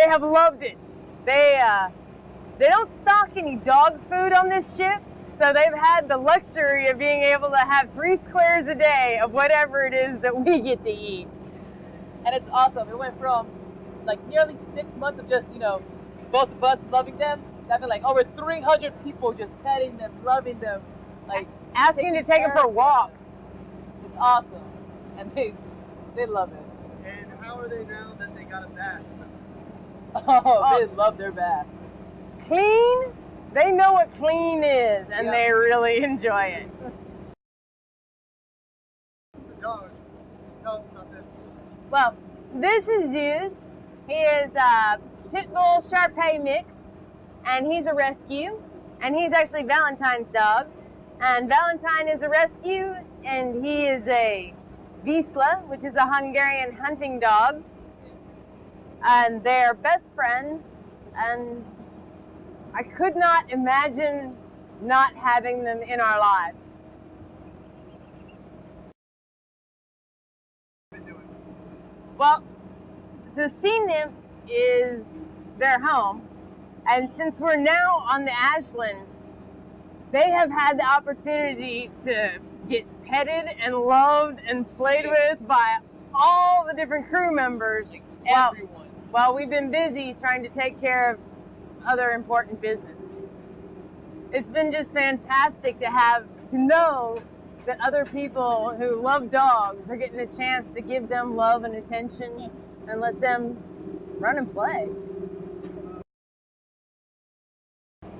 they have loved it. They don't stock any dog food on this ship, so they've had the luxury of being able to have 3 squares a day of whatever it is that we get to eat. And it's awesome. It went from like nearly 6 months of just, you know, both of us loving them. I've been like over 300 people just petting them, loving them, like asking to take them for walks. It's awesome, and they love it. And how are they now that they got a bath? Oh, they love their bath. Clean? They know what clean is, and Yep. they really enjoy it. The dogs. Tell us about this. Well, this is Zeus. He is a Pit Bull Shar-Pei mix, and he's a rescue. And he's actually Valentine's dog. And Valentine is a rescue, and he is a Wisla, which is a Hungarian hunting dog. And they're best friends, and I could not imagine not having them in our lives. Well, the sea nymph is their home, and since we're now on the Ashland, they have had the opportunity to get petted and loved and played with by all the different crew members. Everyone. While we've been busy trying to take care of other important business. It's been just fantastic to know that other people who love dogs are getting a chance to give them love and attention and let them run and play.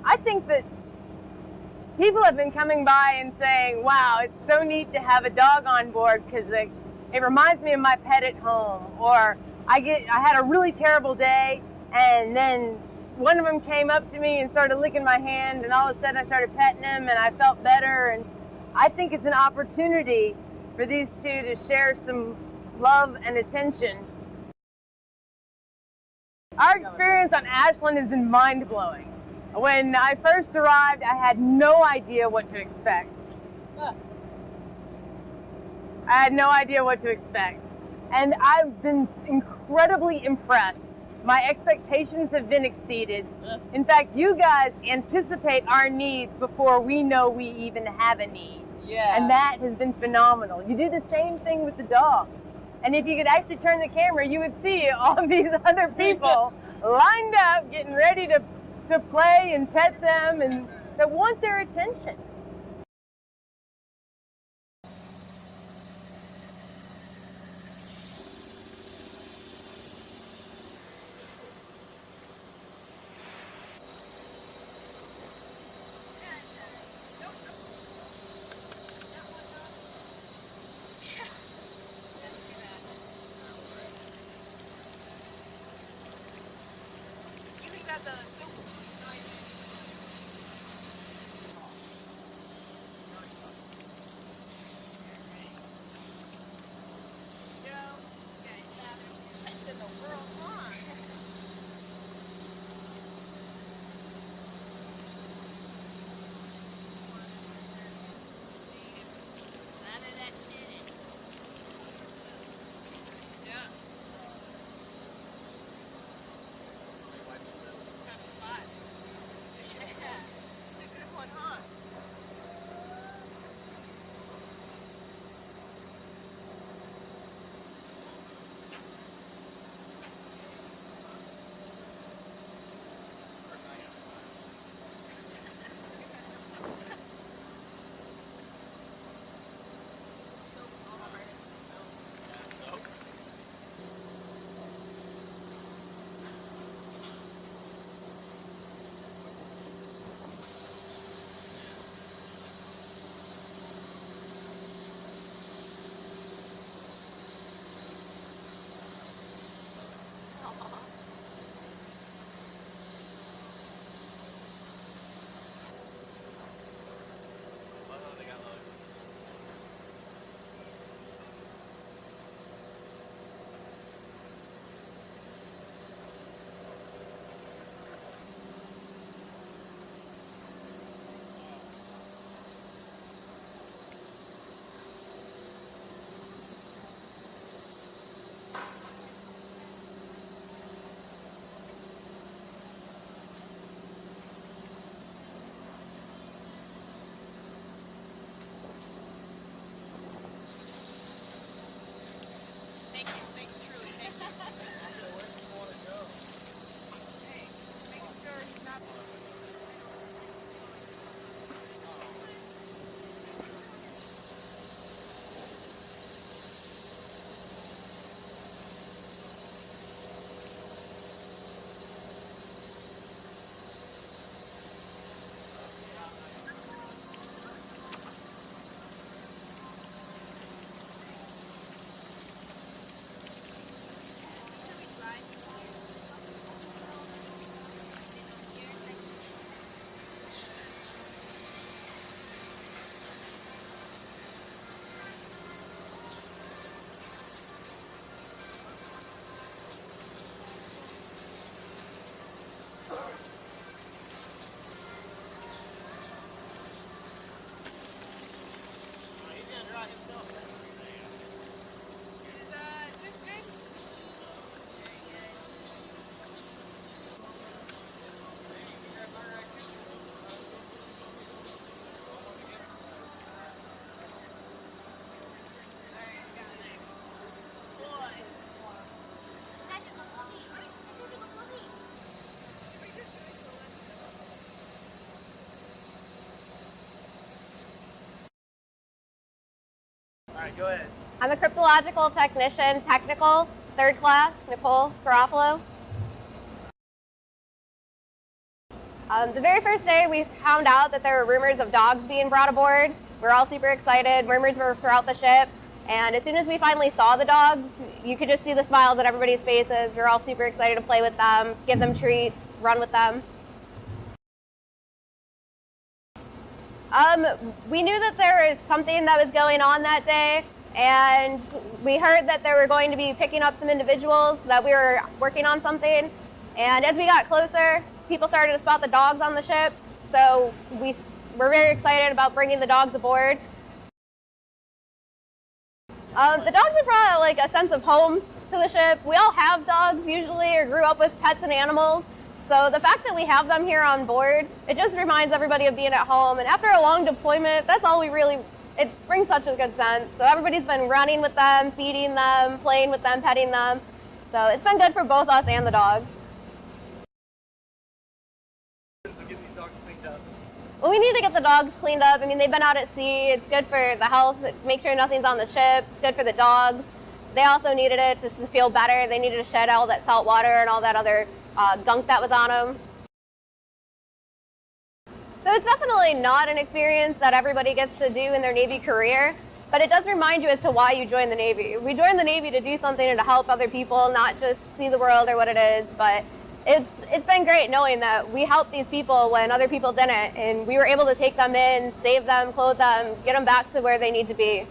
I think that people have been coming by and saying, wow, it's so neat to have a dog on board because it reminds me of my pet at home, or I had a really terrible day and then one of them came up to me and started licking my hand, and all of a sudden I started petting him and I felt better. And I think it's an opportunity for these two to share some love and attention. Our experience on Ashland has been mind-blowing. When I first arrived, I had no idea what to expect. I had no idea what to expect. And I've been incredibly impressed. My expectations have been exceeded. In fact, you guys anticipate our needs before we know we even have a need. Yeah. And that has been phenomenal. You do the same thing with the dogs. And if you could actually turn the camera, you would see all these other people lined up, getting ready to play and pet them, and that want their attention. right, go ahead. I'm a cryptological technician, technical, 3rd class, Nichole Gorofalo. The very first day we found out that there were rumors of dogs being brought aboard. We were all super excited. Rumors were throughout the ship. And as soon as we finally saw the dogs, you could just see the smiles on everybody's faces. We were all super excited to play with them, give them treats, run with them. We knew that there was something that was going on that day, and we heard that they were going to be picking up some individuals, that we were working on something. And as we got closer, people started to spot the dogs on the ship, so we were very excited about bringing the dogs aboard. The dogs have brought like a sense of home to the ship. We all have dogs usually, or grew up with pets and animals. So the fact that we have them here on board, it just reminds everybody of being at home. And after a long deployment, that's all we really, it brings such a good sense. So everybody's been running with them, feeding them, playing with them, petting them. So it's been good for both us and the dogs. So get these dogs cleaned up. Well, we need to get the dogs cleaned up. I mean, they've been out at sea. It's good for the health, make sure nothing's on the ship. It's good for the dogs. They also needed it just to feel better. They needed to shed all that salt water and all that other gunk that was on them. So it's definitely not an experience that everybody gets to do in their Navy career, but it does remind you as to why you joined the Navy. We joined the Navy to do something and to help other people, not just see the world or what it is, but it's been great knowing that we helped these people when other people didn't, and we were able to take them in, save them, clothe them, get them back to where they need to be.